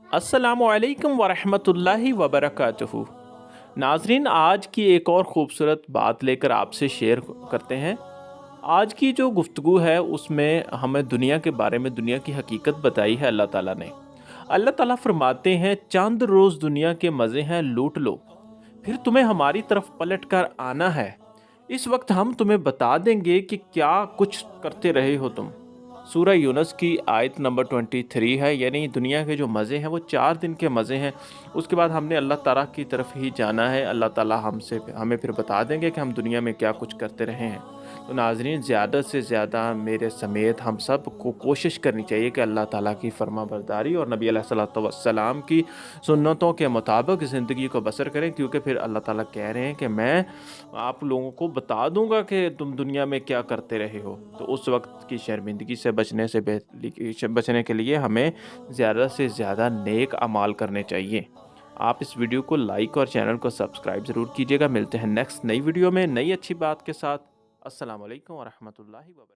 अस्सलामुअलैकुम वरहमतुल्लाहि वबरकातुहू। नाजरीन, आज की एक और ख़ूबसूरत बात लेकर आपसे शेयर करते हैं। आज की जो गुफ्तगू है उसमें हमें दुनिया के बारे में, दुनिया की हकीकत बताई है अल्लाह ताला ने। अल्लाह ताला फरमाते हैं, चंद रोज़ दुनिया के मज़े हैं लूट लो, फिर तुम्हें हमारी तरफ पलट कर आना है। इस वक्त हम तुम्हें बता देंगे कि क्या कुछ करते रहे हो तुम। सूरह यूनुस की आयत नंबर 23 है, यानी दुनिया के जो मज़े हैं वो 4 दिन के मज़े हैं। उसके बाद हमने अल्लाह ताला की तरफ ही जाना है। अल्लाह ताला हमें फिर बता देंगे कि हम दुनिया में क्या कुछ करते रहे हैं। तो नाज़रीन, ज़्यादा से ज़्यादा मेरे समेत हम सब को कोशिश करनी चाहिए कि अल्लाह ताला की फरमाबरदारी और नबी अलैहिस्सलातु वस्सलाम की सुन्नतों के मुताबिक ज़िंदगी को बसर करें, क्योंकि फिर अल्लाह ताला कह रहे हैं कि मैं आप लोगों को बता दूंगा कि तुम दुनिया में क्या करते रहे हो। तो उस वक्त की शर्मिंदगी से बचने के लिए हमें ज़्यादा से ज़्यादा नेक अमाल करने चाहिए। आप इस वीडियो को लाइक और चैनल को सब्सक्राइब ज़रूर कीजिएगा। मिलते हैं नेक्स्ट नई वीडियो में नई अच्छी बात के साथ। अस्सलाम वालेकुम व रहमतुल्लाहि व बरकातहू।